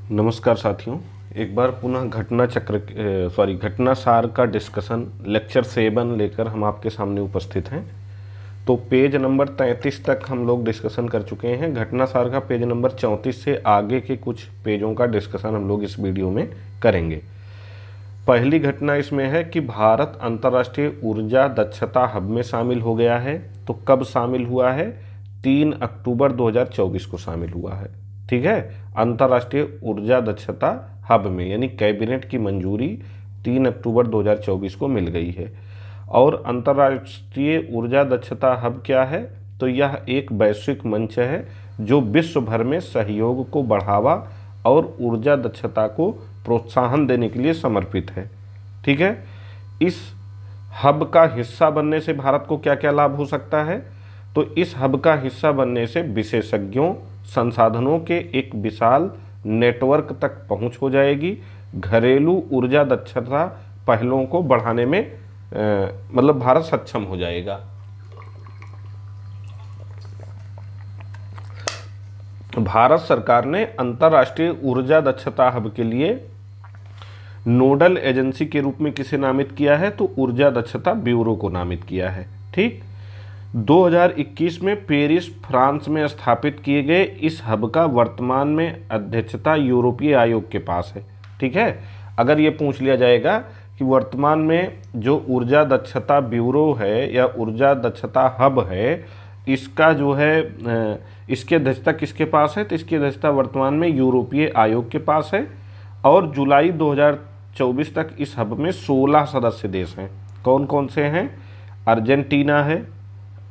नमस्कार साथियों। एक बार पुनः घटना सार का डिस्कशन लेक्चर 7 लेकर हम आपके सामने उपस्थित हैं। तो पेज नंबर 33 तक हम लोग डिस्कशन कर चुके हैं। घटना सार का पेज नंबर 34 से आगे के कुछ पेजों का डिस्कशन हम लोग इस वीडियो में करेंगे। पहली घटना इसमें है कि भारत अंतर्राष्ट्रीय ऊर्जा दक्षता हब में शामिल हो गया है। तो कब शामिल हुआ है? 3 अक्टूबर 2024 को शामिल हुआ है। ठीक है, अंतर्राष्ट्रीय ऊर्जा दक्षता हब में, यानी कैबिनेट की मंजूरी 3 अक्टूबर 2024 को मिल गई है। और अंतर्राष्ट्रीय ऊर्जा दक्षता हब क्या है? तो यह एक वैश्विक मंच है जो विश्व भर में सहयोग को बढ़ावा और ऊर्जा दक्षता को प्रोत्साहन देने के लिए समर्पित है। ठीक है, इस हब का हिस्सा बनने से भारत को क्या क्या लाभ हो सकता है? तो इस हब का हिस्सा बनने से विशेषज्ञों, संसाधनों के एक विशाल नेटवर्क तक पहुंच हो जाएगी। घरेलू ऊर्जा दक्षता पहलों को बढ़ाने में मतलब भारत सक्षम हो जाएगा। भारत सरकार ने अंतर्राष्ट्रीय ऊर्जा दक्षता हब के लिए नोडल एजेंसी के रूप में किसे नामित किया है? तो ऊर्जा दक्षता ब्यूरो को नामित किया है। ठीक, 2021 में पेरिस, फ्रांस में स्थापित किए गए इस हब का वर्तमान में अध्यक्षता यूरोपीय आयोग के पास है। ठीक है, अगर ये पूछ लिया जाएगा कि वर्तमान में जो ऊर्जा दक्षता ब्यूरो है या ऊर्जा दक्षता हब है, इसका जो है इसकी अध्यक्षता किसके पास है? तो इसकी अध्यक्षता वर्तमान में यूरोपीय आयोग के पास है। और जुलाई 2024 तक इस हब में 16 सदस्य देश हैं। कौन कौन से हैं? अर्जेंटीना है,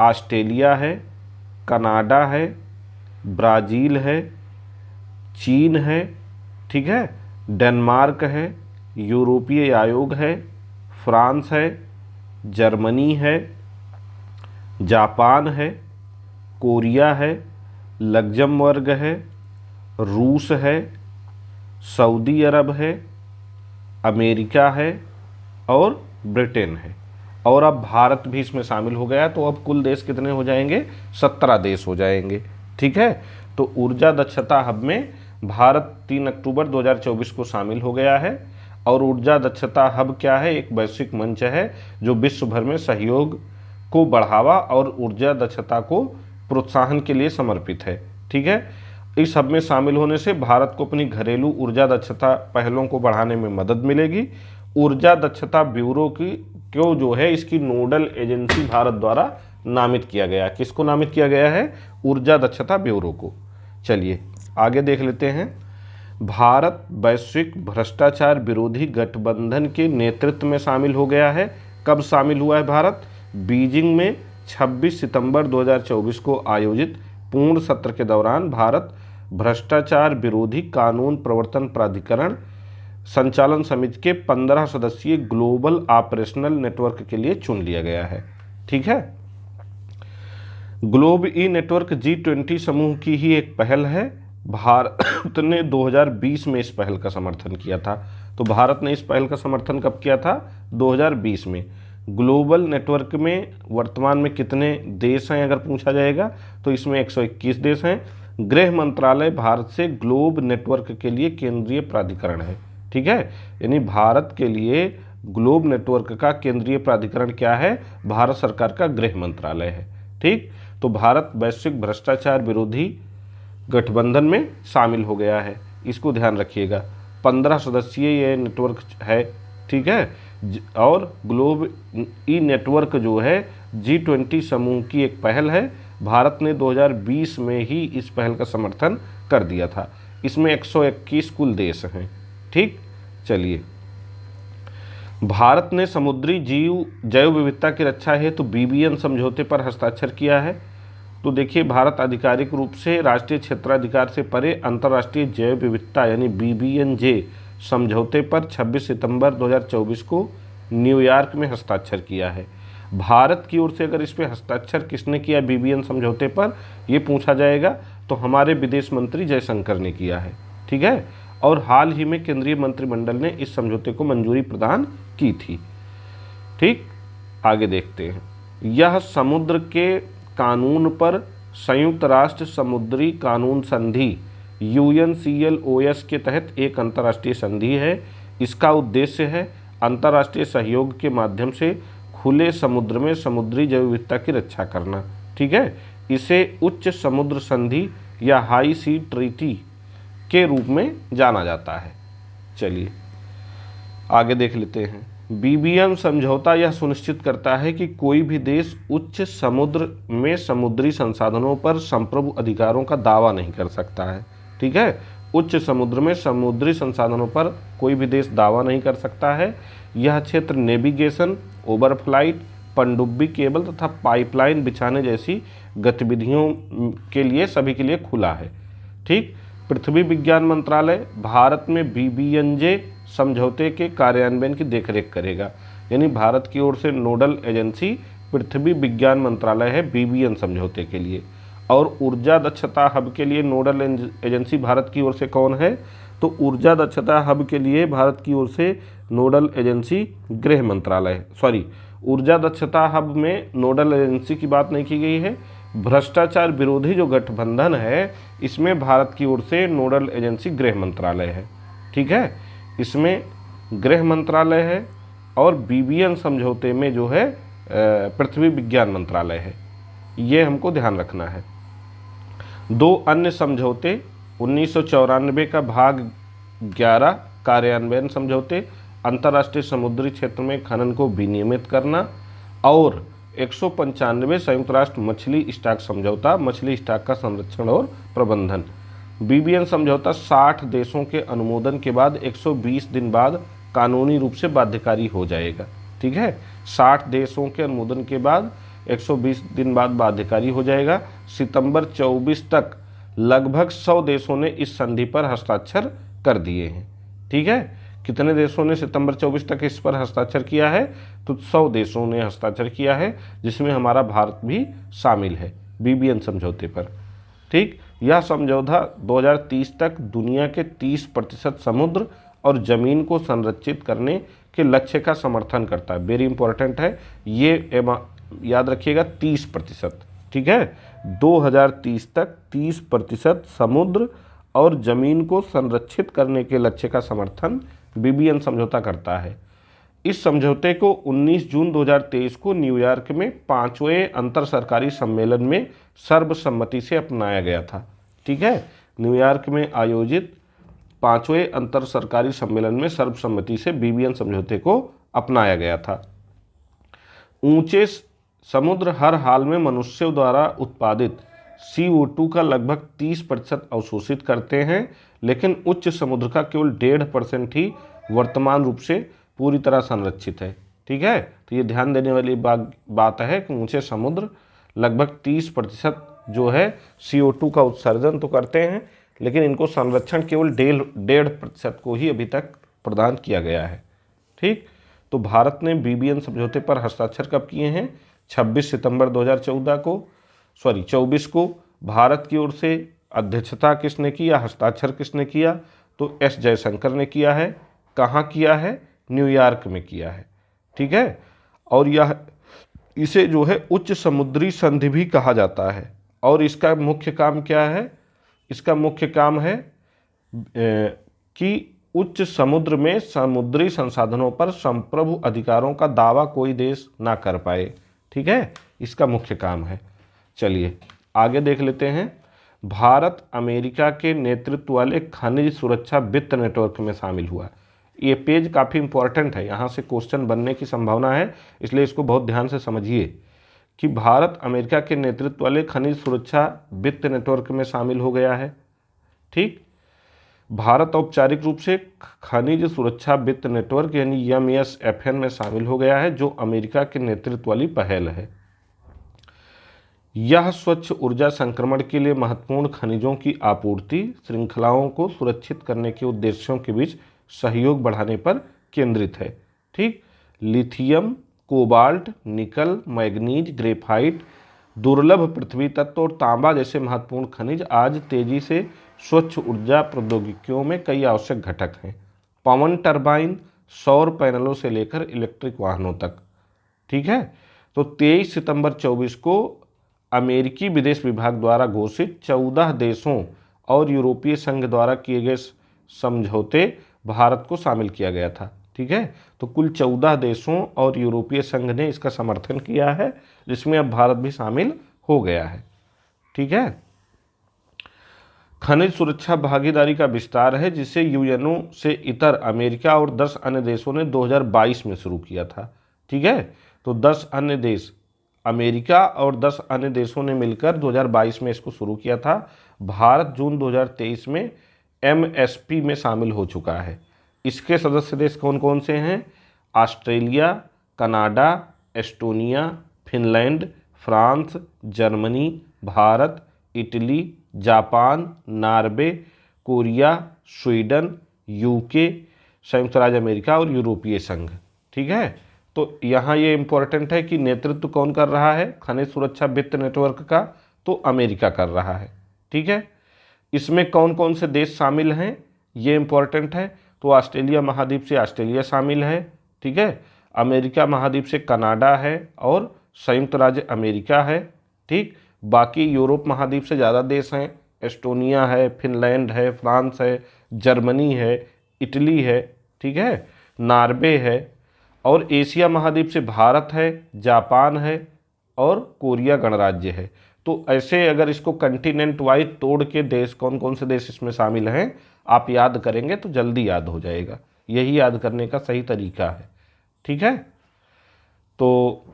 ऑस्ट्रेलिया है, कनाडा है, ब्राज़ील है, चीन है, ठीक है, डेनमार्क है, यूरोपीय आयोग है, फ्रांस है, जर्मनी है, जापान है, कोरिया है, लग्जमबर्ग है, रूस है, सऊदी अरब है, अमेरिका है और ब्रिटेन है। और अब भारत भी इसमें शामिल हो गया। तो अब कुल देश कितने हो जाएंगे? 17 देश हो जाएंगे। ठीक है, तो ऊर्जा दक्षता हब में भारत 3 अक्टूबर 2024 को शामिल हो गया है। और ऊर्जा दक्षता हब क्या है? एक वैश्विक मंच है जो विश्व भर में सहयोग को बढ़ावा और ऊर्जा दक्षता को प्रोत्साहन के लिए समर्पित है। ठीक है, इस हब में शामिल होने से भारत को अपनी घरेलू ऊर्जा दक्षता पहलों को बढ़ाने में मदद मिलेगी। ऊर्जा दक्षता ब्यूरो को जो है इसकी नोडल एजेंसी भारत द्वारा नामित किया गया। किसको नामित किया गया है? ऊर्जा दक्षता ब्यूरो को। चलिए आगे देख लेते हैं। भारत वैश्विक भ्रष्टाचार विरोधी गठबंधन के नेतृत्व में शामिल हो गया है। कब शामिल हुआ है भारत? बीजिंग में 26 सितंबर 2024 को आयोजित पूर्ण सत्र के दौरान भारत भ्रष्टाचार विरोधी कानून प्रवर्तन प्राधिकरण संचालन समिति के 15 सदस्यीय ग्लोबल ऑपरेशनल नेटवर्क के लिए चुन लिया गया है। ठीक है, ग्लोब ई नेटवर्क G20 समूह की ही एक पहल है। भारत ने 2020 में इस पहल का समर्थन किया था। तो भारत ने इस पहल का समर्थन कब किया था? 2020 में। ग्लोबल नेटवर्क में वर्तमान में कितने देश हैं अगर पूछा जाएगा तो इसमें 121 देश हैं। गृह मंत्रालय भारत से ग्लोब नेटवर्क के लिए केंद्रीय प्राधिकरण है। ठीक है, यानी भारत के लिए ग्लोब नेटवर्क का केंद्रीय प्राधिकरण क्या है? भारत सरकार का गृह मंत्रालय है। ठीक, तो भारत वैश्विक भ्रष्टाचार विरोधी गठबंधन में शामिल हो गया है। इसको ध्यान रखिएगा। 15 सदस्यीय ये नेटवर्क है। ठीक है, और ग्लोब ई नेटवर्क जो है G20 समूह की एक पहल है। भारत ने 2020 में ही इस पहल का समर्थन कर दिया था। इसमें 121 कुल देश हैं। ठीक, चलिए, भारत ने समुद्री जैव विविधता की रक्षा हेतु BBN समझौते पर हस्ताक्षर किया है। तो देखिए, भारत आधिकारिक रूप से राष्ट्रीय क्षेत्राधिकार से परे अंतर्राष्ट्रीय जैव विविधता यानी BBNJ समझौते पर 26 सितंबर 2024 को न्यूयॉर्क में हस्ताक्षर किया है। भारत की ओर से अगर इस पर हस्ताक्षर किसने किया BBN समझौते पर, ये पूछा जाएगा तो हमारे विदेश मंत्री जयशंकर ने किया है। ठीक है, और हाल ही में केंद्रीय मंत्रिमंडल ने इस समझौते को मंजूरी प्रदान की थी। ठीक, आगे देखते हैं। यह समुद्र के कानून पर संयुक्त राष्ट्र समुद्री कानून संधि UNCLOS के तहत एक अंतर्राष्ट्रीय संधि है। इसका उद्देश्य है अंतर्राष्ट्रीय सहयोग के माध्यम से खुले समुद्र में समुद्री जैव विविधता की रक्षा करना। ठीक है, इसे उच्च समुद्र संधि या हाई सी ट्रीटी के रूप में जाना जाता है। चलिए आगे देख लेते हैं। BBN समझौता यह सुनिश्चित करता है कि कोई भी देश उच्च समुद्र में समुद्री संसाधनों पर संप्रभु अधिकारों का दावा नहीं कर सकता है। ठीक है, उच्च समुद्र में समुद्री संसाधनों पर कोई भी देश दावा नहीं कर सकता है। यह क्षेत्र नेविगेशन, ओवरफ्लाइट, पनडुब्बी केबल तथा पाइपलाइन बिछाने जैसी गतिविधियों के लिए सभी के लिए खुला है। ठीक, पृथ्वी विज्ञान मंत्रालय भारत में BBNJ समझौते के कार्यान्वयन की देखरेख करेगा। यानी भारत की ओर से नोडल एजेंसी पृथ्वी विज्ञान मंत्रालय है BBN समझौते के लिए। और ऊर्जा दक्षता हब के लिए नोडल एजेंसी भारत की ओर से कौन है? तो ऊर्जा दक्षता हब के लिए भारत की ओर से नोडल एजेंसी गृह मंत्रालय, सॉरी, ऊर्जा दक्षता हब में नोडल एजेंसी की बात नहीं की गई है। भ्रष्टाचार विरोधी जो गठबंधन है इसमें भारत की ओर से नोडल एजेंसी गृह मंत्रालय है। ठीक है, इसमें गृह मंत्रालय है और BBN समझौते में जो है पृथ्वी विज्ञान मंत्रालय है। ये हमको ध्यान रखना है। दो अन्य समझौते 1994 का भाग 11 कार्यान्वयन समझौते, अंतर्राष्ट्रीय समुद्री क्षेत्र में खनन को विनियमित करना, और 195 संयुक्त राष्ट्र मछली स्टॉक समझौता, मछली स्टॉक का संरक्षण और प्रबंधन। BBN समझौता 60 देशों के अनुमोदन के बाद 120 दिन बाद कानूनी रूप से बाध्यकारी हो जाएगा। ठीक है, 60 देशों के अनुमोदन के बाद 120 दिन बाद बाध्यकारी हो जाएगा। सितंबर 24 तक लगभग 100 देशों ने इस संधि पर हस्ताक्षर कर दिए हैं। ठीक है, कितने देशों ने सितंबर 24 तक इस पर हस्ताक्षर किया है? तो 100 देशों ने हस्ताक्षर किया है, जिसमें हमारा भारत भी शामिल है BBN समझौते पर। ठीक, यह समझौता 2030 तक दुनिया के 30% समुद्र और ज़मीन को संरक्षित करने के लक्ष्य का समर्थन करता है। वेरी इंपॉर्टेंट है ये, याद रखिएगा 30%। ठीक है, 2030 तक 30% समुद्र और ज़मीन को संरक्षित करने के लक्ष्य का समर्थन BBN समझौता करता है। इस समझौते को 19 जून 2023 को न्यूयॉर्क में 5वें अंतर सरकारी सम्मेलन में सर्वसम्मति से अपनाया गया था। ठीक है, न्यूयॉर्क में आयोजित 5वें अंतर सरकारी सम्मेलन में सर्वसम्मति से BBN समझौते को अपनाया गया था। ऊंचे समुद्र हर हाल में मनुष्यों द्वारा उत्पादित CO2 का लगभग 30% अवशोषित करते हैं, लेकिन उच्च समुद्र का केवल 1.5% ही वर्तमान रूप से पूरी तरह संरक्षित है। ठीक है, तो ये ध्यान देने वाली बात है कि ऊंचे समुद्र लगभग 30% जो है CO2 का उत्सर्जन तो करते हैं, लेकिन इनको संरक्षण केवल 1.5% को ही अभी तक प्रदान किया गया है। ठीक, तो भारत ने BBN समझौते पर हस्ताक्षर कब किए हैं? 26 सितंबर 2014 को, सॉरी 24 को। भारत की ओर से अध्यक्षता किसने किया, हस्ताक्षर किसने किया? तो S जयशंकर ने किया है। कहाँ किया है? न्यूयॉर्क में किया है। ठीक है, और यह इसे जो है उच्च समुद्री संधि भी कहा जाता है। और इसका मुख्य काम क्या है? इसका मुख्य काम है कि उच्च समुद्र में समुद्री संसाधनों पर संप्रभु अधिकारों का दावा कोई देश ना कर पाए। ठीक है, इसका मुख्य काम है। चलिए आगे देख लेते हैं। भारत अमेरिका के नेतृत्व वाले खनिज सुरक्षा वित्त नेटवर्क में शामिल हुआ। ये पेज काफ़ी इंपॉर्टेंट है, यहाँ से क्वेश्चन बनने की संभावना है, इसलिए इसको बहुत ध्यान से समझिए कि भारत अमेरिका के नेतृत्व वाले खनिज सुरक्षा वित्त नेटवर्क में शामिल हो गया है। ठीक, भारत औपचारिक रूप से खनिज सुरक्षा वित्त नेटवर्क यानी MSFN में शामिल हो गया है, जो अमेरिका के नेतृत्व वाली पहल है। यह स्वच्छ ऊर्जा संक्रमण के लिए महत्वपूर्ण खनिजों की आपूर्ति श्रृंखलाओं को सुरक्षित करने के उद्देश्यों के बीच सहयोग बढ़ाने पर केंद्रित है। ठीक, लिथियम, कोबाल्ट, निकल, मैग्नीज, ग्रेफाइट, दुर्लभ पृथ्वी तत्व और तांबा जैसे महत्वपूर्ण खनिज आज तेजी से स्वच्छ ऊर्जा प्रौद्योगिकियों में कई आवश्यक घटक हैं। पवन टरबाइन, सौर पैनलों से लेकर इलेक्ट्रिक वाहनों तक। ठीक है, तो 23 सितंबर 24 को अमेरिकी विदेश विभाग द्वारा घोषित 14 देशों और यूरोपीय संघ द्वारा किए गए समझौते भारत को शामिल किया गया था। ठीक है, तो कुल 14 देशों और यूरोपीय संघ ने इसका समर्थन किया है, जिसमें अब भारत भी शामिल हो गया है। ठीक है, खनिज सुरक्षा भागीदारी का विस्तार है, जिसे यूएनओ से इतर अमेरिका और 10 अन्य देशों ने 2022 में शुरू किया था। ठीक है, तो 10 अन्य देश, अमेरिका और 10 अन्य देशों ने मिलकर 2022 में इसको शुरू किया था। भारत जून 2023 में MSP में शामिल हो चुका है। इसके सदस्य देश कौन कौन से हैं? Australia, Canada, Estonia, Finland, France, Germany, Bharat, Italy, Japan, Norway, Korea, Sweden, UK, संयुक्त राज्य अमेरिका और यूरोपीय संघ। ठीक है, तो यहाँ ये इम्पोर्टेंट है कि नेतृत्व कौन कर रहा है खनिज सुरक्षा वित्त नेटवर्क का? तो अमेरिका कर रहा है। ठीक है, इसमें कौन कौन से देश शामिल हैं ये इम्पोर्टेंट है। तो ऑस्ट्रेलिया महाद्वीप से ऑस्ट्रेलिया शामिल है। ठीक है, अमेरिका महाद्वीप से कनाडा है और संयुक्त राज्य अमेरिका है। ठीक, बाकी यूरोप महाद्वीप से ज़्यादा देश हैं, एस्टोनिया है, फिनलैंड है, फ्रांस है, जर्मनी है, इटली है। ठीक है, नॉर्वे है, और एशिया महाद्वीप से भारत है, जापान है और कोरिया गणराज्य है। तो ऐसे अगर इसको कंटिनेंट वाइज तोड़ के देश कौन कौन से देश इसमें शामिल हैं आप याद करेंगे तो जल्दी याद हो जाएगा। यही याद करने का सही तरीका है। ठीक है, तो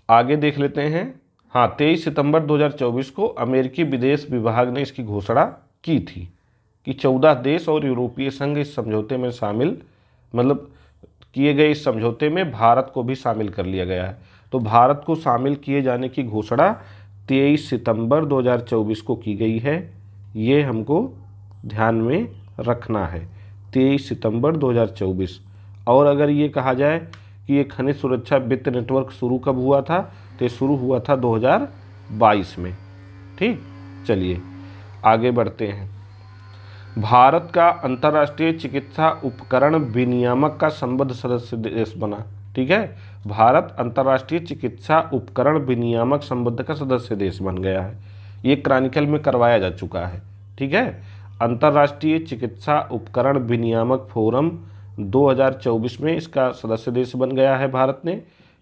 आगे देख लेते हैं। हाँ, 23 सितंबर 2024 को अमेरिकी विदेश विभाग ने इसकी घोषणा की थी कि 14 देश और यूरोपीय संघ इस समझौते में शामिल, मतलब किए गए इस समझौते में भारत को भी शामिल कर लिया गया है। तो भारत को शामिल किए जाने की घोषणा 23 सितंबर 2024 को की गई है। ये हमको ध्यान में रखना है, 23 सितंबर 2024। और अगर ये कहा जाए कि ये खनिज सुरक्षा वित्त नेटवर्क शुरू कब हुआ था, तो शुरू हुआ था 2022 में। ठीक, चलिए आगे बढ़ते हैं। भारत का अंतर्राष्ट्रीय चिकित्सा उपकरण विनियामक का संबद्ध सदस्य देश बना। ठीक है, भारत अंतर्राष्ट्रीय चिकित्सा उपकरण विनियामक संबंध का सदस्य देश बन गया है। ये क्रॉनिकल में करवाया जा चुका है। ठीक है, अंतर्राष्ट्रीय चिकित्सा उपकरण विनियामक फोरम 2024 में इसका सदस्य देश बन गया है भारत ने।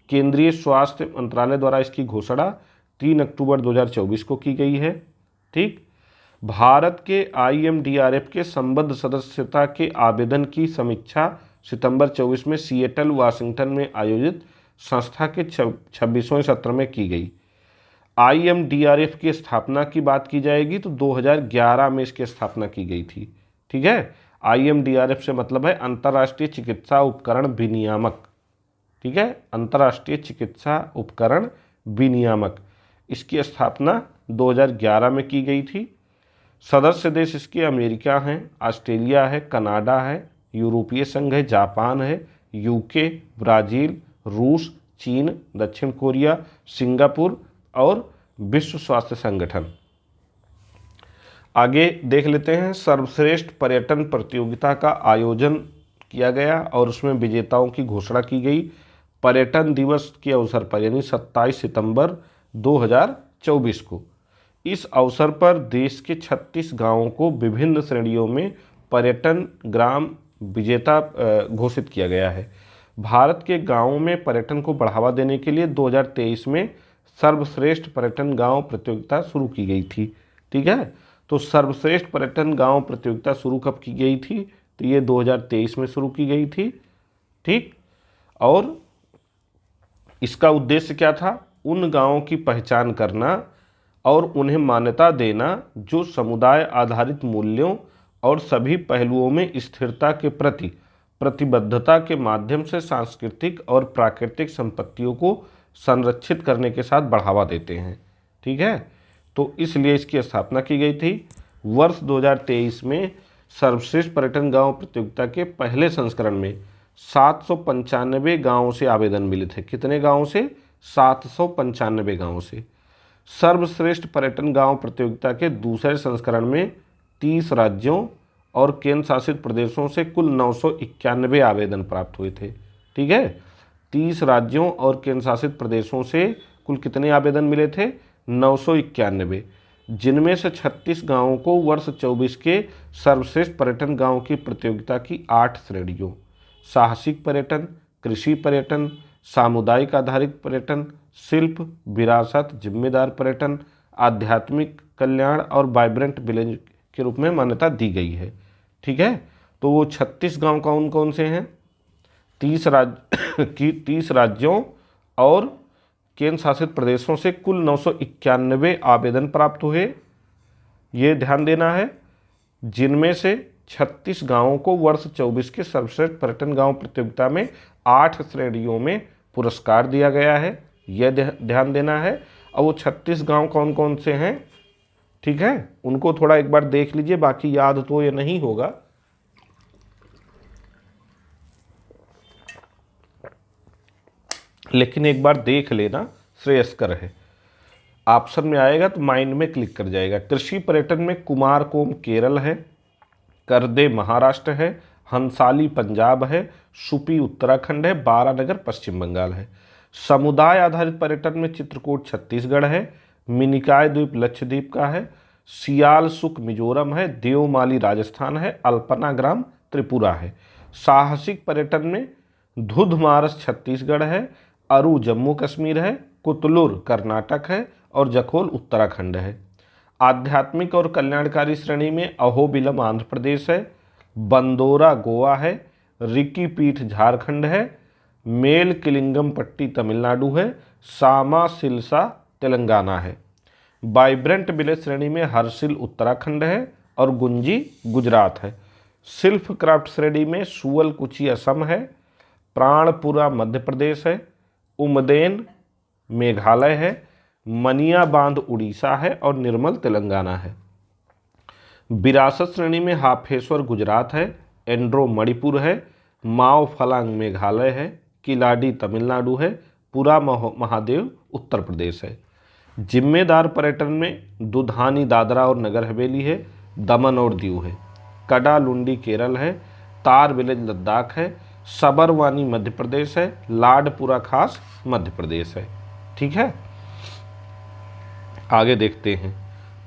केंद्रीय स्वास्थ्य मंत्रालय द्वारा इसकी घोषणा 3 अक्टूबर 2024 को की गई है। ठीक, भारत के IMDRF के संबद्ध सदस्यता के आवेदन की समीक्षा सितंबर 24 में सिएटल वाशिंगटन में आयोजित संस्था के 26वें सत्र में की गई। IMDRF की स्थापना की बात की जाएगी तो 2011 में इसकी स्थापना की गई थी। ठीक है, IMDRF से मतलब है अंतर्राष्ट्रीय चिकित्सा उपकरण विनियामक। ठीक है, अंतर्राष्ट्रीय चिकित्सा उपकरण विनियामक, इसकी स्थापना 2011 में की गई थी। सदस्य देश इसके अमेरिका हैं, ऑस्ट्रेलिया है, कनाडा है, यूरोपीय संघ है, जापान है, यूके, ब्राज़ील, रूस, चीन, दक्षिण कोरिया, सिंगापुर और विश्व स्वास्थ्य संगठन। आगे देख लेते हैं। सर्वश्रेष्ठ पर्यटन प्रतियोगिता का आयोजन किया गया और उसमें विजेताओं की घोषणा की गई पर्यटन दिवस के अवसर पर, यानी 27 सितंबर 2024 को। इस अवसर पर देश के 36 गांवों को विभिन्न श्रेणियों में पर्यटन ग्राम विजेता घोषित किया गया है। भारत के गांवों में पर्यटन को बढ़ावा देने के लिए 2023 में सर्वश्रेष्ठ पर्यटन गांव प्रतियोगिता शुरू की गई थी। ठीक है, तो सर्वश्रेष्ठ पर्यटन गांव प्रतियोगिता शुरू कब की गई थी? तो ये 2023 में शुरू की गई थी। ठीक, और इसका उद्देश्य क्या था? उन गांवों की पहचान करना और उन्हें मान्यता देना जो समुदाय आधारित मूल्यों और सभी पहलुओं में स्थिरता के प्रति प्रतिबद्धता के माध्यम से सांस्कृतिक और प्राकृतिक संपत्तियों को संरक्षित करने के साथ बढ़ावा देते हैं। ठीक है, तो इसलिए इसकी स्थापना की गई थी। वर्ष 2023 में सर्वश्रेष्ठ पर्यटन गांव प्रतियोगिता के पहले संस्करण में 795 गांवों से आवेदन मिले थे। कितने गांवों से? 795 गांवों से। सर्वश्रेष्ठ पर्यटन गांव प्रतियोगिता के दूसरे संस्करण में 30 राज्यों और केंद्र शासित प्रदेशों से कुल 991 आवेदन प्राप्त हुए थे। ठीक है, 30 राज्यों और केंद्र शासित प्रदेशों से कुल कितने आवेदन मिले थे? 991। जिनमें से 36 गांवों को वर्ष 24 के सर्वश्रेष्ठ पर्यटन गांव की प्रतियोगिता की 8 श्रेणियों, साहसिक पर्यटन, कृषि पर्यटन, सामुदायिक आधारित पर्यटन, शिल्प, विरासत, जिम्मेदार पर्यटन, आध्यात्मिक कल्याण और वाइब्रेंट विलेज के रूप में मान्यता दी गई है। ठीक है, तो वो 36 गांव कौन कौन से हैं? 30 राज्यों और केंद्र शासित प्रदेशों से कुल 991 आवेदन प्राप्त हुए, ये ध्यान देना है, जिनमें से 36 गांवों को वर्ष 24 के सर्वश्रेष्ठ पर्यटन गांव प्रतियोगिता में 8 श्रेणियों में पुरस्कार दिया गया है, यह ध्यान देना है। और वो 36 गांव कौन कौन से हैं, ठीक है, उनको थोड़ा एक बार देख लीजिए, बाकी याद तो ये नहीं होगा। लेकिन एक बार देख लेना श्रेयस्कर है। ऑप्शन में आएगा तो माइंड में क्लिक कर जाएगा। कृषि पर्यटन में कुमारकोम केरल है, करदे महाराष्ट्र है, हंसाली पंजाब है, सुपी उत्तराखंड है, बारानगर पश्चिम बंगाल है। समुदाय आधारित पर्यटन में चित्रकूट छत्तीसगढ़ है, मिनिकॉय द्वीप लक्षद्वीप का है, सियाल सुक मिजोरम है, देवमाली राजस्थान है, अल्पना ग्राम त्रिपुरा है। साहसिक पर्यटन में धुधमारस छत्तीसगढ़ है, अरू जम्मू कश्मीर है, कुतलुर कर्नाटक है और जखोल उत्तराखंड है। आध्यात्मिक और कल्याणकारी श्रेणी में अहोबिलम आंध्र प्रदेश है, बंदोरा गोवा है, रिकी पीठ झारखंड है, मेल किलिंगम पट्टी तमिलनाडु है, सामा सिलसा तेलंगाना है। वाइब्रेंट विलेज श्रेणी में हरसिल उत्तराखंड है और गुंजी गुजरात है। शिल्प क्राफ्ट श्रेणी में सुअलकुची असम है, प्राणपुरा मध्य प्रदेश है, उमदेन मेघालय है, मनिया बांध उड़ीसा है और निर्मल तेलंगाना है। विरासत श्रेणी में हाफेश्वर गुजरात है, एंड्रो मणिपुर है, माओ फलांग मेघालय है, किलाडी तमिलनाडु है, पुरा महादेव उत्तर प्रदेश है। जिम्मेदार पर्यटन में दुधानी दादरा और नगर हवेली है, दमन और दीव है, कडालुंडी केरल है, तार विलेज लद्दाख है, सबरवानी मध्य प्रदेश है, लाडपुरा खास मध्य प्रदेश है। ठीक है, आगे देखते हैं।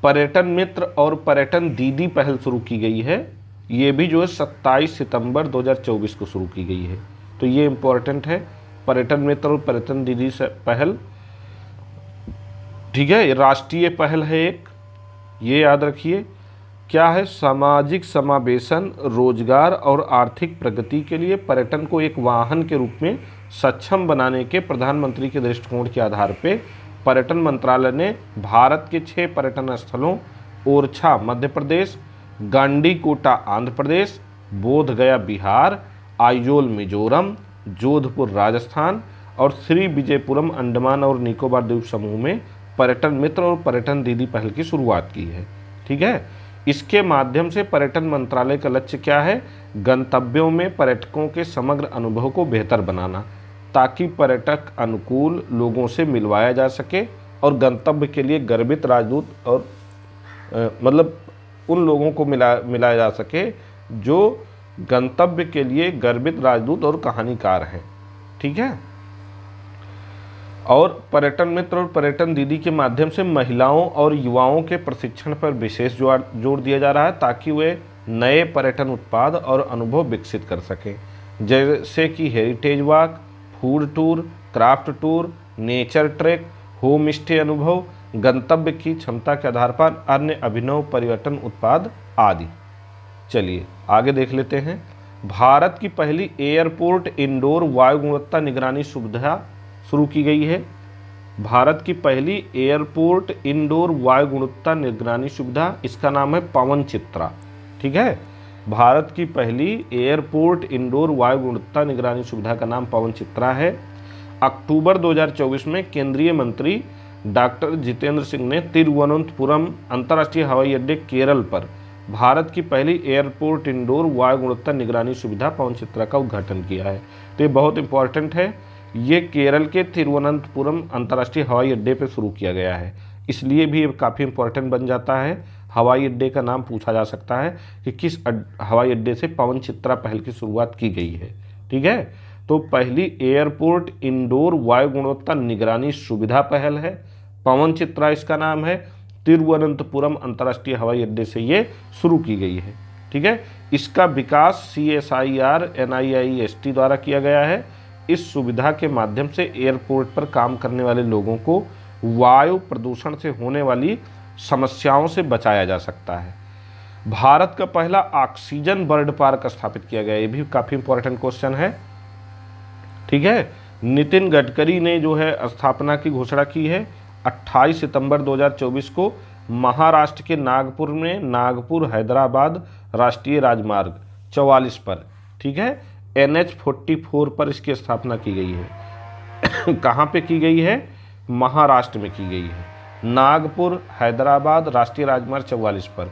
पर्यटन मित्र और पर्यटन दीदी पहल शुरू की गई है, ये भी जो है 27 सितंबर 2024 को शुरू की गई है, तो ये इम्पोर्टेंट है। पर्यटन मित्र और पर्यटन दीदी से पहल, ठीक है, राष्ट्रीय पहल है एक, ये याद रखिए। क्या है? सामाजिक समावेशन, रोजगार और आर्थिक प्रगति के लिए पर्यटन को एक वाहन के रूप में सक्षम बनाने के प्रधानमंत्री के दृष्टिकोण के आधार पर पर्यटन मंत्रालय ने भारत के 6 पर्यटन स्थलों ओरछा मध्य प्रदेश, गांडीकोटा आंध्र प्रदेश, बोधगया बिहार, आइजोल मिजोरम, जोधपुर राजस्थान और श्री विजयपुरम अंडमान और निकोबार द्वीप समूह में पर्यटन मित्र और पर्यटन दीदी पहल की शुरुआत की है। ठीक है, इसके माध्यम से पर्यटन मंत्रालय का लक्ष्य क्या है? गंतव्यों में पर्यटकों के समग्र अनुभव को बेहतर बनाना, ताकि पर्यटक अनुकूल लोगों से मिलवाया जा सके और गंतव्य के लिए गर्वित राजदूत और मतलब उन लोगों को मिलाया जा सके जो गंतव्य के लिए गर्वित राजदूत और कहानीकार हैं। ठीक है, और पर्यटन मित्र और पर्यटन दीदी के माध्यम से महिलाओं और युवाओं के प्रशिक्षण पर विशेष जोर दिया जा रहा है, ताकि वे नए पर्यटन उत्पाद और अनुभव विकसित कर सकें, जैसे कि heritage walk, food tour, craft tour, nature track, home stay अनुभव, गंतव्य की क्षमता के आधार पर अन्य अभिनव पर्यटन उत्पाद आदि। चलिए आगे देख लेते हैं। भारत की पहली एयरपोर्ट इंडोर वायु गुणवत्ता निगरानी सुविधा शुरू की गई है। भारत की पहली एयरपोर्ट इंडोर वायु गुणवत्ता निगरानी सुविधा, इसका नाम है पवन चित्रा। ठीक है, भारत की पहली एयरपोर्ट इंडोर वायु गुणवत्ता निगरानी सुविधा का नाम पवन चित्रा है। अक्टूबर 2024 में केंद्रीय मंत्री डॉक्टर जितेंद्र सिंह ने तिरुवनंतपुरम अंतर्राष्ट्रीय हवाई अड्डे केरल पर भारत की पहली एयरपोर्ट इंडोर वायु गुणवत्ता निगरानी सुविधा पवन चित्रा का उद्घाटन किया है। तो ये बहुत इंपॉर्टेंट है, ये केरल के तिरुवनंतपुरम अंतर्राष्ट्रीय हवाई अड्डे पर शुरू किया गया है, इसलिए भी ये काफ़ी इंपॉर्टेंट बन जाता है। हवाई अड्डे का नाम पूछा जा सकता है कि किस हवाई अड्डे से पवन चित्रा पहल की शुरुआत की गई है। ठीक है, तो पहली एयरपोर्ट इंडोर वायु गुणवत्ता निगरानी सुविधा पहल है, पवन चित्रा इसका नाम है। तिरुवनंतपुरम अंतर्राष्ट्रीय हवाई अड्डे से ये शुरू की गई है। ठीक है, इसका विकास CSIR NIIST द्वारा किया गया है। इस सुविधा के माध्यम से एयरपोर्ट पर काम करने वाले लोगों को वायु प्रदूषण से होने वाली समस्याओं से बचाया जा सकता है। भारत का पहला ऑक्सीजन बर्ड पार्क स्थापित किया गया, ये भी काफ़ी इंपॉर्टेंट क्वेश्चन है। ठीक है, नितिन गडकरी ने जो है स्थापना की घोषणा की है 28 सितंबर 2024 को महाराष्ट्र के नागपुर में नागपुर हैदराबाद राष्ट्रीय राजमार्ग 44 पर। ठीक है, NH44 पर इसकी स्थापना की गई है। कहाँ पे की गई है? महाराष्ट्र में की गई है, नागपुर हैदराबाद राष्ट्रीय राजमार्ग 44 पर।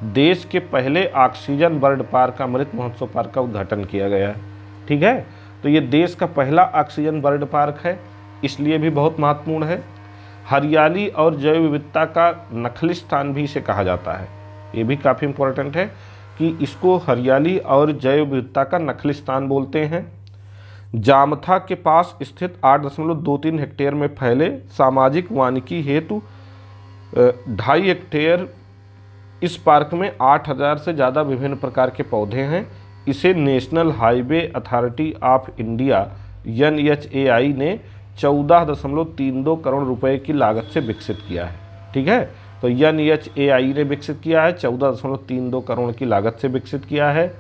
देश के पहले oxygen bird park Amrit Mahotsav park का उद्घाटन किया गया है। ठीक है, तो ये देश का पहला ऑक्सीजन बर्ड पार्क है, इसलिए भी बहुत महत्वपूर्ण है। हरियाली और जैव विविधता का नखलिस्तान भी इसे कहा जाता है, ये भी काफ़ी इंपॉर्टेंट है कि इसको हरियाली और जैव विविधता का नखलिस्तान बोलते हैं। जामथा के पास स्थित 8.23 हेक्टेयर में फैले सामाजिक वानिकी हेतु 2.5 हेक्टेयर इस पार्क में 8,000 से ज़्यादा विभिन्न प्रकार के पौधे हैं। इसे national highway authority of India NHAI ने 14.32 करोड़ रुपए की लागत से विकसित किया है। ठीक है, तो NHAI ने विकसित किया है, 14.32 करोड़ की लागत से विकसित किया है।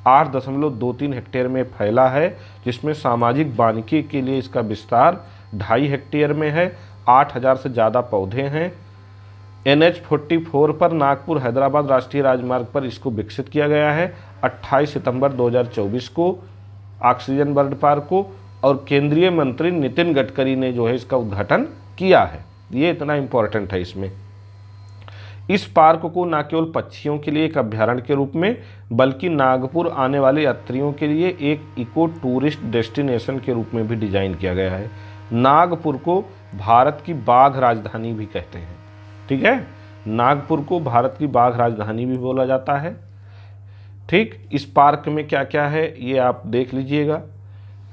8.23 हेक्टेयर में फैला है, जिसमें सामाजिक वानिकी के लिए इसका विस्तार 2.5 हेक्टेयर में है। 8,000 से ज़्यादा पौधे हैं। NH44 पर नागपुर हैदराबाद राष्ट्रीय राजमार्ग पर इसको विकसित किया गया है 28 सितंबर 2024 को ऑक्सीजन बर्ड पार्क को, और केंद्रीय मंत्री नितिन गडकरी ने जो है इसका उद्घाटन किया है। ये इतना इम्पोर्टेंट है इसमें। इस पार्क को न केवल पक्षियों के लिए एक अभ्यारण्य के रूप में, बल्कि नागपुर आने वाले यात्रियों के लिए एक इको टूरिस्ट डेस्टिनेशन के रूप में भी डिजाइन किया गया है। नागपुर को भारत की बाघ राजधानी भी कहते हैं। ठीक है, नागपुर को भारत की बाघ राजधानी भी बोला जाता है। ठीक, इस पार्क में क्या क्या है ये आप देख लीजिएगा।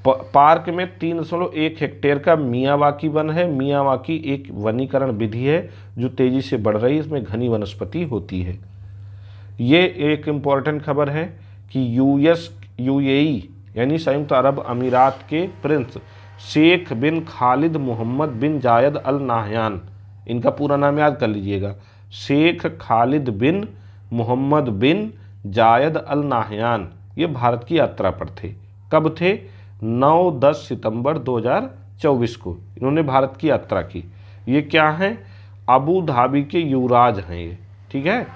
पार्क में 3.1 हेक्टेयर का मियावाकी वन है। मियावाकी एक वनीकरण विधि है जो तेजी से बढ़ रही है, इसमें घनी वनस्पति होती है। ये एक इम्पॉर्टेंट खबर है कि UAE यानी संयुक्त अरब अमीरात के प्रिंस शेख बिन खालिद मोहम्मद बिन जायद अल नाहयान, इनका पूरा नाम याद कर लीजिएगा, शेख खालिद बिन मोहम्मद बिन जायद अल नाहयान, ये भारत की यात्रा पर थे। कब थे? 9-10 सितंबर 2024 को इन्होंने भारत की यात्रा की। ये क्या हैं? अबू धाबी के युवराज हैं ये। ठीक है,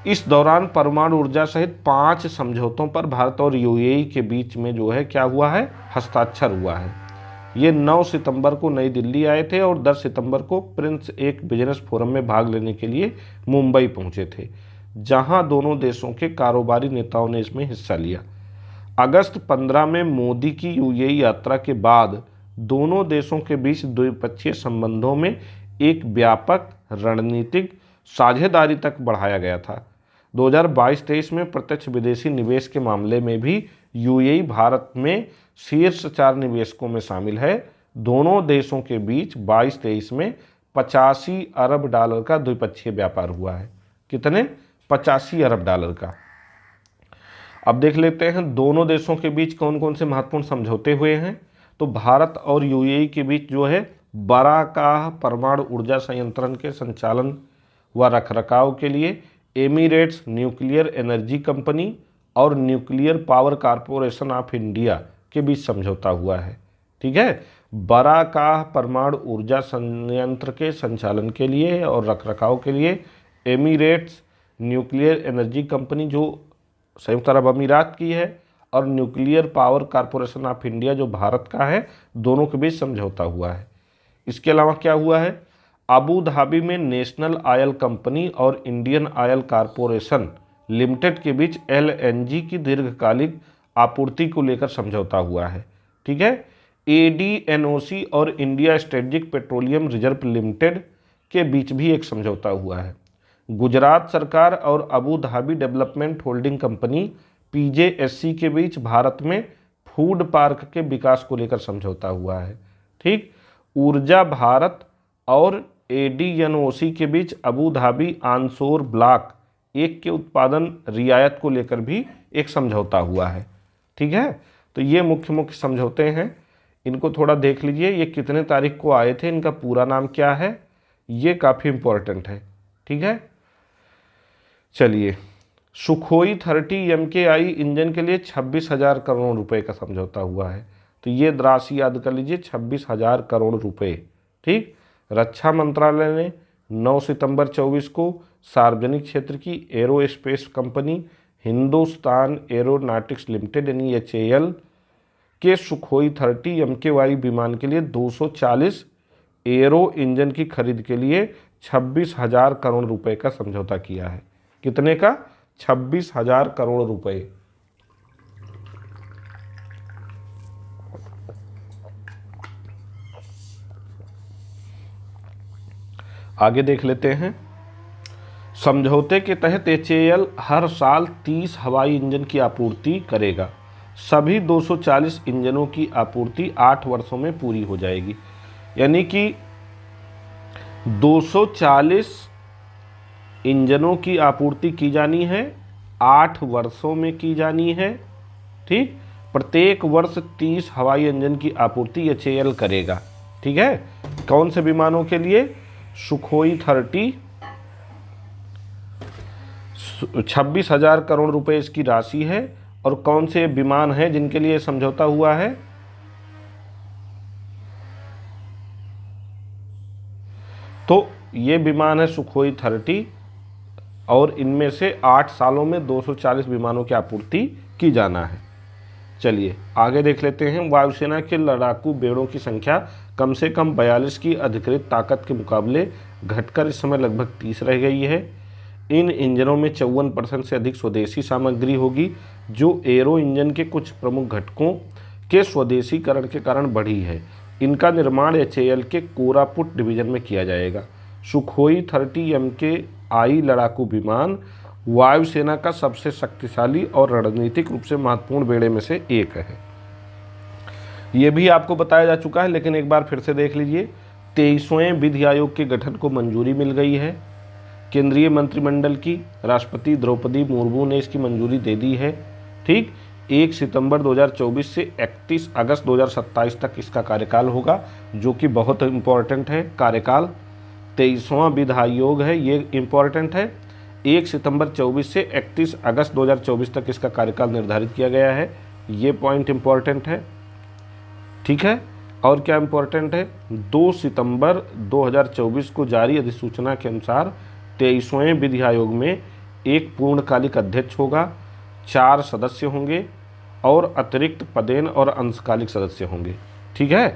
इस दौरान परमाणु ऊर्जा सहित 5 समझौतों पर भारत और UAE के बीच में जो है क्या हुआ है? हस्ताक्षर हुआ है। ये 9 सितंबर को नई दिल्ली आए थे और 10 सितंबर को प्रिंस एक बिजनेस फोरम में भाग लेने के लिए मुंबई पहुंचे थे, जहां दोनों देशों के कारोबारी नेताओं ने इसमें हिस्सा लिया। अगस्त 15 में मोदी की UAE यात्रा के बाद दोनों देशों के बीच द्विपक्षीय संबंधों में एक व्यापक रणनीतिक साझेदारी तक बढ़ाया गया था। 2022-23 में प्रत्यक्ष विदेशी निवेश के मामले में भी UAE भारत में शीर्ष 4 निवेशकों में शामिल है। दोनों देशों के बीच 22-23 में 85 अरब डॉलर का द्विपक्षीय व्यापार हुआ है। कितने? 85 अरब डॉलर का। अब देख लेते हैं दोनों देशों के बीच कौन कौन से महत्वपूर्ण समझौते हुए हैं। तो भारत और UAE के बीच जो है बराकाह परमाणु ऊर्जा संयंत्र के संचालन व रखरखाव के लिए एमिरेट्स न्यूक्लियर एनर्जी कंपनी और nuclear power corporation of India के बीच समझौता हुआ है। ठीक है, बराकाह परमाणु ऊर्जा संयंत्र के संचालन के लिए और रखरखाव के लिए एमिरेट्स न्यूक्लियर एनर्जी कंपनी जो संयुक्त अरब अमीरात की है और nuclear power corporation of India जो भारत का है, दोनों के बीच समझौता हुआ है। इसके अलावा क्या हुआ है? अबू धाबी में नेशनल ऑयल कंपनी और इंडियन ऑयल कॉरपोरेशन लिमिटेड के बीच LNG की दीर्घकालिक आपूर्ति को लेकर समझौता हुआ है। ठीक है, ADNOC और India strategic petroleum reserve limited के बीच भी एक समझौता हुआ है। गुजरात सरकार और Abu Dhabi development holding company PJSC के बीच भारत में फूड पार्क के विकास को लेकर समझौता हुआ है। ठीक, ऊर्जा भारत और ADNOC के बीच अबू धाबी आनशोर ब्लॉक 1 के उत्पादन रियायत को लेकर भी एक समझौता हुआ है। ठीक है, तो ये मुख्य मुख्य समझौते हैं, इनको थोड़ा देख लीजिए। ये कितने तारीख को आए थे, इनका पूरा नाम क्या है, ये काफ़ी इम्पोर्टेंट है। ठीक है, चलिए। सुखोई 30 MKI इंजन के लिए 26,000 करोड़ रुपए का समझौता हुआ है। तो ये राशि याद कर लीजिए, 26,000 करोड़ रुपए। ठीक। रक्षा मंत्रालय ने 9 सितंबर 24 को सार्वजनिक क्षेत्र की aerospace company Hindustan aeronautics limited यानी HAL के सुखोई 30 MKI विमान के लिए 240 एरो इंजन की खरीद के लिए 26,000 करोड़ रुपए का समझौता किया है। कितने का? 26,000 करोड़ रुपए। आगे देख लेते हैं। समझौते के तहत HAL हर साल 30 हवाई इंजन की आपूर्ति करेगा। सभी 240 इंजनों की आपूर्ति 8 वर्षों में पूरी हो जाएगी। यानी कि 240 इंजनों की आपूर्ति की जानी है, 8 वर्षों में की जानी है। ठीक। प्रत्येक वर्ष 30 हवाई इंजन की आपूर्ति HAL करेगा। ठीक है। कौन से विमानों के लिए? सुखोई 30, 26,000 करोड़ रुपए इसकी राशि है। और कौन से विमान हैं जिनके लिए समझौता हुआ है? तो ये विमान है सुखोई 30 और इनमें से 8 सालों में 240 विमानों की आपूर्ति की जाना है। चलिए आगे देख लेते हैं। वायुसेना के लड़ाकू बेड़ों की संख्या कम से कम 42 की अधिकृत ताकत के मुकाबले घटकर इस समय लगभग 30 रह गई है। इन इंजनों में 54% से अधिक स्वदेशी सामग्री होगी, जो एरो इंजन के कुछ प्रमुख घटकों के स्वदेशीकरण के कारण बढ़ी है। इनका निर्माण HAL के कोरापुट डिवीजन में किया जाएगा। सुखोई 30 MKI लड़ाकू विमान वायुसेना का सबसे शक्तिशाली और रणनीतिक रूप से महत्वपूर्ण बेड़े में से एक है। ये भी आपको बताया जा चुका है, लेकिन एक बार फिर से देख लीजिए। 23वें विधि आयोग के गठन को मंजूरी मिल गई है। केंद्रीय मंत्रिमंडल की राष्ट्रपति द्रौपदी मुर्मू ने इसकी मंजूरी दे दी है। ठीक। 1 सितंबर 2024 से 31 अगस्त 2027 तक इसका कार्यकाल होगा, जो कि बहुत इम्पोर्टेंट है। कार्यकाल 23वां विधि आयोग है, ये इम्पोर्टेंट है। 1 सितंबर 24 से 31 अगस्त 2024 तक इसका कार्यकाल निर्धारित किया गया है। ये पॉइंट इम्पोर्टेंट है। ठीक है। और क्या इम्पोर्टेंट है? 2 सितंबर 2024 को जारी अधिसूचना के अनुसार 23वें विधि आयोग में एक पूर्णकालिक अध्यक्ष होगा, 4 सदस्य होंगे और अतिरिक्त पदेन और अंशकालिक सदस्य होंगे। ठीक है।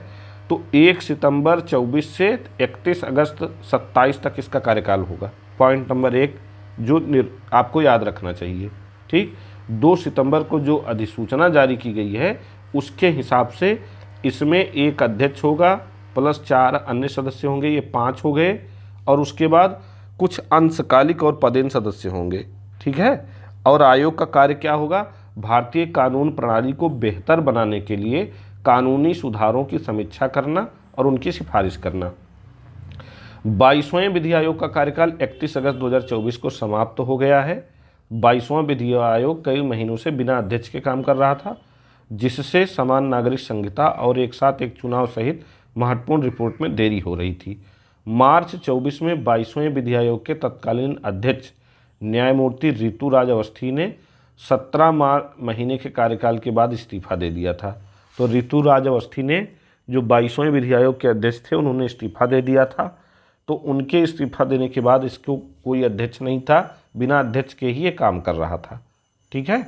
तो 1 सितंबर 24 से 31 अगस्त 27 तक इसका कार्यकाल होगा। पॉइंट नंबर 1 जो आपको याद रखना चाहिए। ठीक। 2 सितंबर को जो अधिसूचना जारी की गई है उसके हिसाब से इसमें एक अध्यक्ष होगा प्लस 4 अन्य सदस्य होंगे, ये 5 हो गए। और उसके बाद कुछ अंशकालिक और पदेन सदस्य होंगे। ठीक है। और आयोग का कार्य क्या होगा? भारतीय कानून प्रणाली को बेहतर बनाने के लिए कानूनी सुधारों की समीक्षा करना और उनकी सिफारिश करना। 22वें विधि आयोग का कार्यकाल 31 अगस्त 2024 को समाप्त हो गया है। 22वां विधि आयोग कई महीनों से बिना अध्यक्ष के काम कर रहा था, जिससे समान नागरिक संहिता और एक साथ एक चुनाव सहित महत्वपूर्ण रिपोर्ट में देरी हो रही थी। मार्च 24 में 22वें विधि आयोग के तत्कालीन अध्यक्ष न्यायमूर्ति ऋतुराज अवस्थी ने 17 महीने के कार्यकाल के बाद इस्तीफा दे दिया था। तो ऋतुराज अवस्थी ने, जो 22वें विधि आयोग के अध्यक्ष थे, उन्होंने इस्तीफा दे दिया था। तो उनके इस्तीफा देने के बाद इसको कोई अध्यक्ष नहीं था, बिना अध्यक्ष के ही ये काम कर रहा था। ठीक है।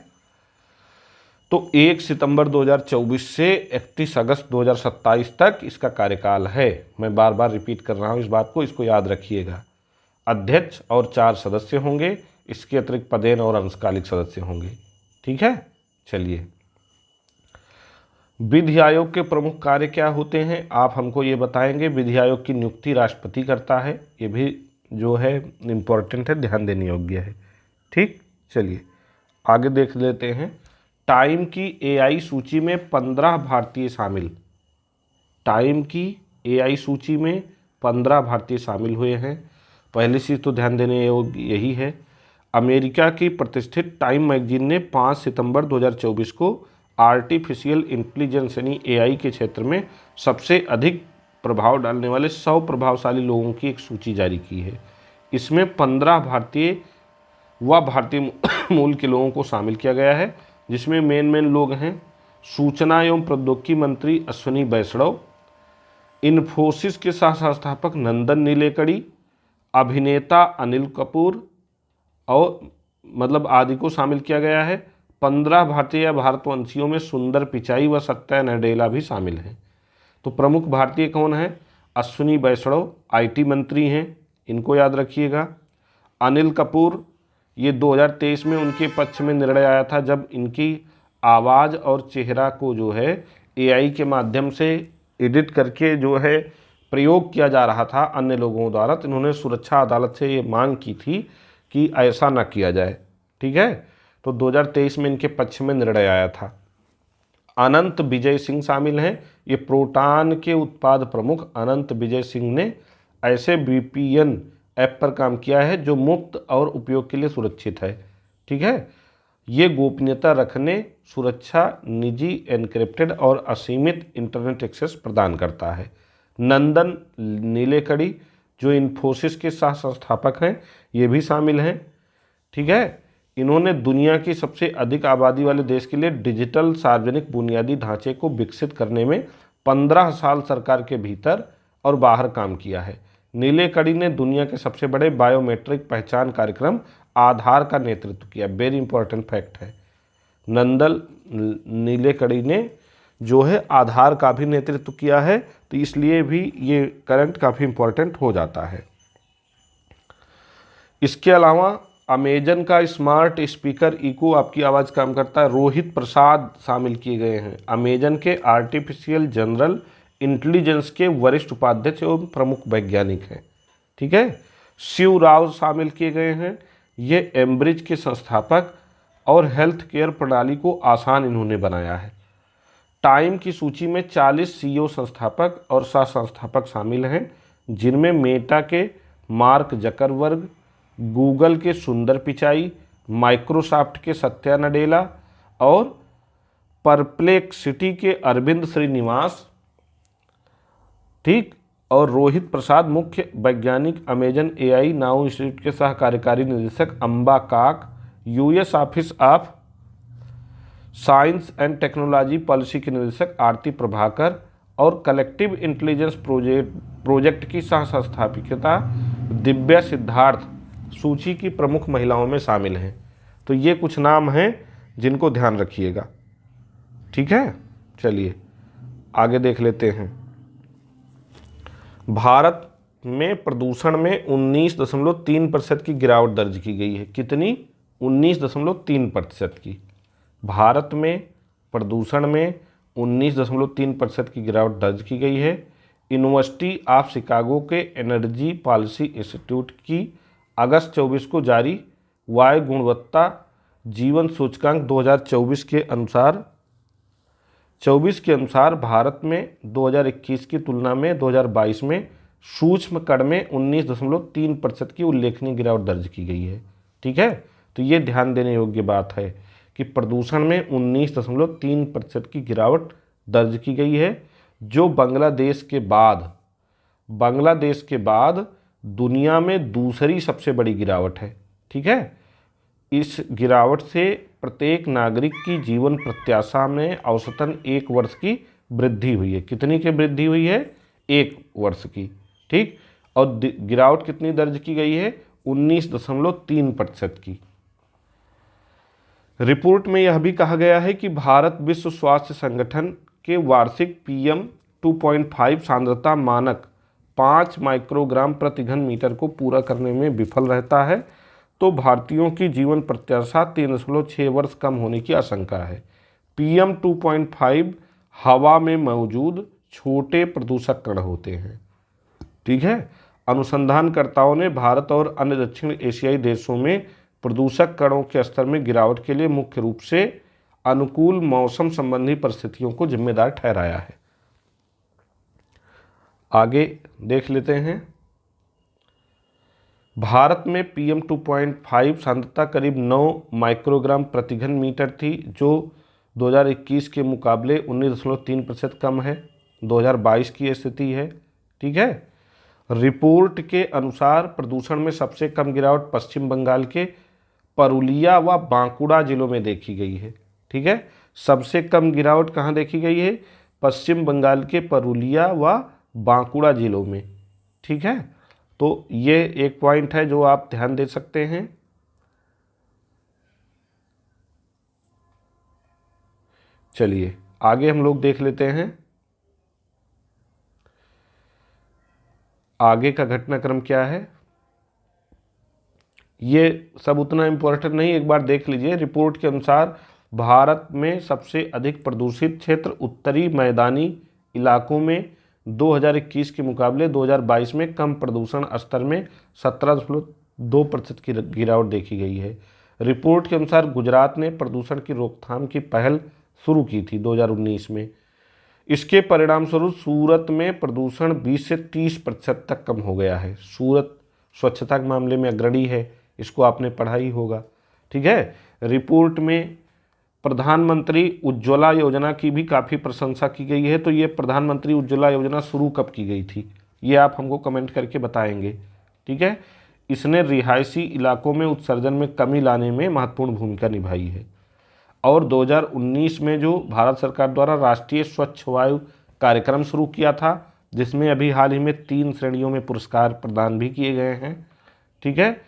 तो 1 सितंबर 2024 से 31 अगस्त 2027 तक इसका कार्यकाल है। मैं बार बार रिपीट कर रहा हूँ इस बात को, इसको याद रखिएगा। अध्यक्ष और 4 सदस्य होंगे, इसके अतिरिक्त पदेन और अंशकालिक सदस्य होंगे। ठीक है। चलिए, विधि आयोग के प्रमुख कार्य क्या होते हैं आप हमको ये बताएंगे। विधि आयोग की नियुक्ति राष्ट्रपति करता है, ये भी जो है इम्पोर्टेंट है, ध्यान देने योग्य है। ठीक। चलिए आगे देख लेते हैं। टाइम की AI सूची में 15 भारतीय शामिल। टाइम की AI सूची में 15 भारतीय शामिल हुए हैं। पहली चीज़ तो ध्यान देने योग्य यही है, अमेरिका की प्रतिष्ठित टाइम मैगजीन ने 5 सितंबर 2024 को आर्टिफिशियल इंटेलिजेंस यानी एआई के क्षेत्र में सबसे अधिक प्रभाव डालने वाले 100 प्रभावशाली लोगों की एक सूची जारी की है। इसमें 15 भारतीय व भारतीय मूल के लोगों को शामिल किया गया है, जिसमें मेन लोग हैं सूचना एवं प्रौद्योगिकी मंत्री अश्विनी वैष्णव, इन्फोसिस के सह संस्थापक नंदन नीलेकणी, अभिनेता अनिल कपूर और मतलब आदि को शामिल किया गया है। 15 भारतीय या भारतवंशियों में सुंदर पिचाई व सत्या नडेला भी शामिल हैं। तो प्रमुख भारतीय कौन हैं? अश्विनी वैष्णव आईटी मंत्री हैं, इनको याद रखिएगा। अनिल कपूर, ये 2023 में उनके पक्ष में निर्णय आया था जब इनकी आवाज़ और चेहरा को जो है एआई के माध्यम से एडिट करके जो है प्रयोग किया जा रहा था अन्य लोगों द्वारा, तो इन्होंने सुरक्षा अदालत से ये मांग की थी कि ऐसा ना किया जाए। ठीक है, तो 2023 में इनके पक्ष में निर्णय आया था। अनंत विजय सिंह शामिल हैं, ये प्रोटॉन के उत्पाद प्रमुख अनंत विजय सिंह ने ऐसे VPN ऐप पर काम किया है जो मुफ्त और उपयोग के लिए सुरक्षित है। ठीक है, ये गोपनीयता रखने, सुरक्षा, निजी, एन्क्रिप्टेड और असीमित इंटरनेट एक्सेस प्रदान करता है। नंदन नीलेकणी जो इन्फोसिस के सह संस्थापक हैं, ये भी शामिल हैं। ठीक है, इन्होंने दुनिया की सबसे अधिक आबादी वाले देश के लिए डिजिटल सार्वजनिक बुनियादी ढांचे को विकसित करने में 15 साल सरकार के भीतर और बाहर काम किया है। नीलेकणी ने दुनिया के सबसे बड़े बायोमेट्रिक पहचान कार्यक्रम आधार का नेतृत्व किया। वेरी इंपॉर्टेंट फैक्ट है, नंदन नीलेकणी ने जो है आधार का भी नेतृत्व किया है, तो इसलिए भी ये करंट काफ़ी इंपॉर्टेंट हो जाता है। इसके अलावा अमेजन का स्मार्ट स्पीकर इको आपकी आवाज़ काम करता है, रोहित प्रसाद शामिल किए गए हैं। अमेजन के आर्टिफिशियल जनरल इंटेलिजेंस के वरिष्ठ उपाध्यक्ष एवं प्रमुख वैज्ञानिक हैं। ठीक है, शिव राव शामिल किए गए हैं, ये एम्ब्रिज के संस्थापक और हेल्थ केयर प्रणाली को आसान इन्होंने बनाया है। टाइम की सूची में 40 CEO संस्थापक और सह संस्थापक शामिल हैं, जिनमें मेटा के मार्क जकरबर्ग, गूगल के सुंदर पिचाई, माइक्रोसॉफ्ट के सत्या नडेला और परप्लेक्सिटी के अरविंद श्रीनिवास। ठीक, और रोहित प्रसाद मुख्य वैज्ञानिक, अमेजन AI नाउ इंस्टीट्यूट के सह कार्यकारी निदेशक अंबा काक, US office of science and technology policy के निदेशक आरती प्रभाकर और कलेक्टिव इंटेलिजेंस प्रोजेक्ट की सह संस्थापिका दिव्या सिद्धार्थ सूची की प्रमुख महिलाओं में शामिल हैं। तो ये कुछ नाम हैं जिनको ध्यान रखिएगा। ठीक है, चलिए आगे देख लेते हैं। भारत में प्रदूषण में 19.3% की गिरावट दर्ज की गई है। कितनी? 19.3% की। भारत में प्रदूषण में 19.3% की गिरावट दर्ज की गई है। यूनिवर्सिटी ऑफ शिकागो के एनर्जी पॉलिसी इंस्टीट्यूट की अगस्त 24 को जारी वायु गुणवत्ता जीवन सूचकांक 2024 के अनुसार भारत में 2021 की तुलना में 2022 में सूक्ष्म कण में 19.3% की उल्लेखनीय गिरावट दर्ज की गई है। ठीक है, तो ये ध्यान देने योग्य बात है कि प्रदूषण में 19.3% की गिरावट दर्ज की गई है, जो बांग्लादेश के बाद दुनिया में दूसरी सबसे बड़ी गिरावट है। ठीक है, इस गिरावट से प्रत्येक नागरिक की जीवन प्रत्याशा में औसतन 1 वर्ष की वृद्धि हुई है। कितनी की वृद्धि हुई है? 1 वर्ष की। ठीक, और गिरावट कितनी दर्ज की गई है? 19.3% की। रिपोर्ट में यह भी कहा गया है कि भारत विश्व स्वास्थ्य संगठन के वार्षिक PM 2.5 सांद्रता मानक 5 माइक्रोग्राम प्रति घन मीटर को पूरा करने में विफल रहता है, तो भारतीयों की जीवन प्रत्याशा 3.6 वर्ष कम होने की आशंका है। PM 2.5 हवा में मौजूद छोटे प्रदूषक कण होते हैं। ठीक है, अनुसंधानकर्ताओं ने भारत और अन्य दक्षिण एशियाई देशों में प्रदूषक कणों के स्तर में गिरावट के लिए मुख्य रूप से अनुकूल मौसम संबंधी परिस्थितियों को जिम्मेदार ठहराया है। आगे देख लेते हैं। भारत में PM 2.5 सांद्रता करीब 9 माइक्रोग्राम प्रति घन मीटर थी, जो 2021 के मुकाबले 19.3% कम है। 2022 की स्थिति है। ठीक है। रिपोर्ट के अनुसार प्रदूषण में सबसे कम गिरावट पश्चिम बंगाल के पुरुलिया व बांकुड़ा जिलों में देखी गई है। ठीक है। सबसे कम गिरावट कहाँ देखी गई है? पश्चिम बंगाल के पुरुलिया व बांकुड़ा जिलों में। ठीक है। तो ये एक पॉइंट है जो आप ध्यान दे सकते हैं। चलिए आगे हम लोग देख लेते हैं। आगे का घटनाक्रम क्या है, ये सब उतना इम्पोर्टेंट नहीं, एक बार देख लीजिए। रिपोर्ट के अनुसार भारत में सबसे अधिक प्रदूषित क्षेत्र उत्तरी मैदानी इलाकों में 2021 के मुकाबले 2022 में कम प्रदूषण स्तर में 17.2% की गिरावट देखी गई है। रिपोर्ट के अनुसार गुजरात ने प्रदूषण की रोकथाम की पहल शुरू की थी 2019 में। इसके परिणाम स्वरूप सूरत में प्रदूषण 20 से 30% तक कम हो गया है। सूरत स्वच्छता के मामले में अग्रणी है, इसको आपने पढ़ा ही होगा। ठीक है। रिपोर्ट में प्रधानमंत्री उज्ज्वला योजना की भी काफ़ी प्रशंसा की गई है। तो ये प्रधानमंत्री उज्ज्वला योजना शुरू कब की गई थी, ये आप हमको कमेंट करके बताएंगे। ठीक है। इसने रिहायशी इलाकों में उत्सर्जन में कमी लाने में महत्वपूर्ण भूमिका निभाई है। और 2019 में जो भारत सरकार द्वारा राष्ट्रीय स्वच्छ वायु कार्यक्रम शुरू किया था, जिसमें अभी हाल ही में 3 श्रेणियों में पुरस्कार प्रदान भी किए गए हैं। ठीक है।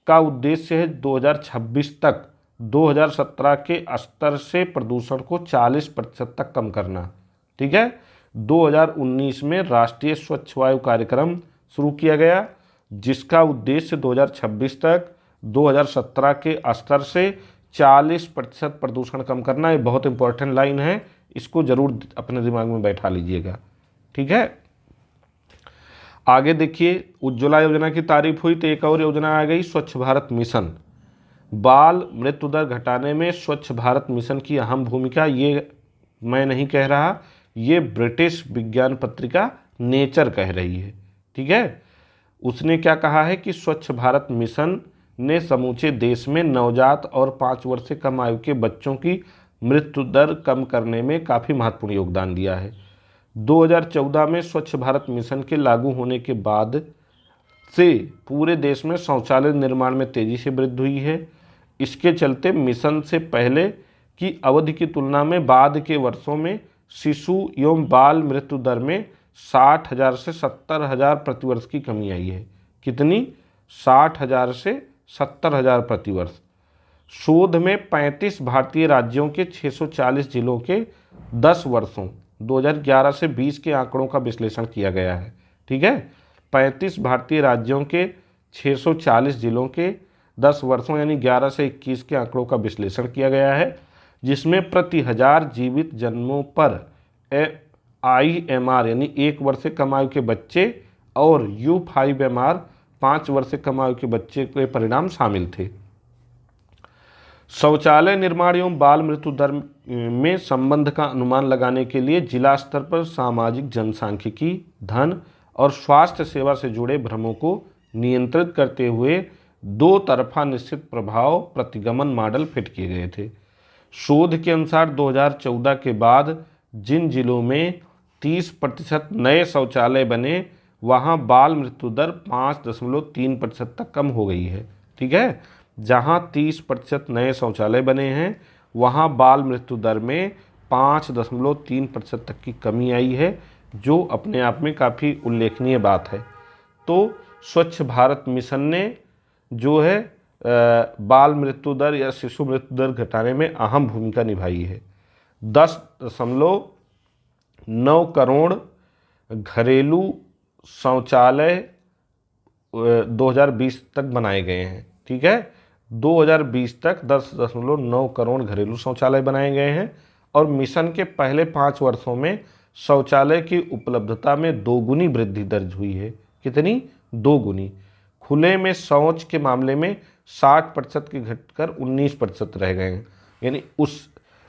का उद्देश्य है 2026 तक 2017 के स्तर से प्रदूषण को 40% तक कम करना। ठीक है। 2019 में राष्ट्रीय स्वच्छ वायु कार्यक्रम शुरू किया गया, जिसका उद्देश्य 2026 तक 2017 के स्तर से 40% प्रदूषण कम करना। ये बहुत इंपॉर्टेंट लाइन है, इसको जरूर अपने दिमाग में बैठा लीजिएगा। ठीक है। आगे देखिए, उज्ज्वला योजना की तारीफ हुई तो एक और योजना आ गई, स्वच्छ भारत मिशन। बाल मृत्यु दर घटाने में स्वच्छ भारत मिशन की अहम भूमिका, ये मैं नहीं कह रहा, ये ब्रिटिश विज्ञान पत्रिका नेचर कह रही है। ठीक है। उसने क्या कहा है कि स्वच्छ भारत मिशन ने समूचे देश में नवजात और 5 वर्ष से कम आयु के बच्चों की मृत्यु दर कम करने में काफ़ी महत्वपूर्ण योगदान दिया है। 2014 में स्वच्छ भारत मिशन के लागू होने के बाद से पूरे देश में शौचालय निर्माण में तेजी से वृद्धि हुई है। इसके चलते मिशन से पहले की अवधि की तुलना में बाद के वर्षों में शिशु एवं बाल मृत्यु दर में 60,000 से 70,000 प्रतिवर्ष की कमी आई है। कितनी? 60,000 से 70,000 प्रतिवर्ष। शोध में 35 भारतीय राज्यों के 640 जिलों के 10 वर्षों 2011 से 20 के आंकड़ों का विश्लेषण किया गया है। ठीक है। 35 भारतीय राज्यों के 640 जिलों के 10 वर्षों यानी 11 से 21 के आंकड़ों का विश्लेषण किया गया है, जिसमें प्रति 1000 जीवित जन्मों पर IMR यानी 1 वर्ष से कम आयु के बच्चे और U5MR 5 वर्ष से कम आयु के बच्चे के परिणाम शामिल थे। शौचालय निर्माण एवं बाल मृत्यु दर में संबंध का अनुमान लगाने के लिए जिला स्तर पर सामाजिक जनसांख्यिकी, धन और स्वास्थ्य सेवा से जुड़े भ्रमों को नियंत्रित करते हुए 2 तरफा निश्चित प्रभाव प्रतिगमन मॉडल फिट किए गए थे। शोध के अनुसार 2014 के बाद जिन जिलों में 30% नए शौचालय बने, वहां बाल मृत्यु दर 5.3% तक कम हो गई है। ठीक है। जहां 30% नए शौचालय बने हैं, वहां बाल मृत्यु दर में 5.3% तक की कमी आई है, जो अपने आप में काफ़ी उल्लेखनीय बात है। तो स्वच्छ भारत मिशन ने जो है बाल मृत्यु दर या शिशु मृत्यु दर घटाने में अहम भूमिका निभाई है। 10.9 करोड़ घरेलू शौचालय 2020 तक बनाए गए हैं। ठीक है। 2020 तक 10.9 करोड़ घरेलू शौचालय बनाए गए हैं और मिशन के पहले 5 वर्षों में शौचालय की उपलब्धता में 2 गुनी वृद्धि दर्ज हुई है। कितनी? 2 गुनी। खुले में शौच के मामले में 60% के घटकर 19% रह गए हैं। यानी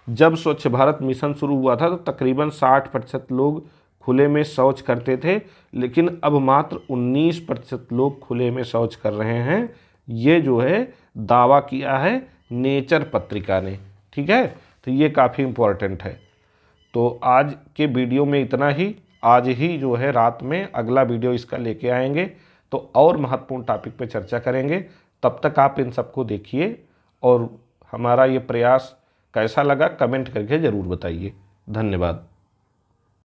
जब स्वच्छ भारत मिशन शुरू हुआ था तो तकरीबन 60% लोग खुले में शौच करते थे, लेकिन अब मात्र 19% लोग खुले में शौच कर रहे हैं। ये जो है दावा किया है नेचर पत्रिका ने। ठीक है, तो ये काफ़ी इम्पोर्टेंट है। तो आज के वीडियो में इतना ही। आज ही जो है रात में अगला वीडियो इसका लेके आएंगे, तो और महत्वपूर्ण टॉपिक पे चर्चा करेंगे। तब तक आप इन सबको देखिए और हमारा ये प्रयास कैसा लगा कमेंट करके ज़रूर बताइए। धन्यवाद।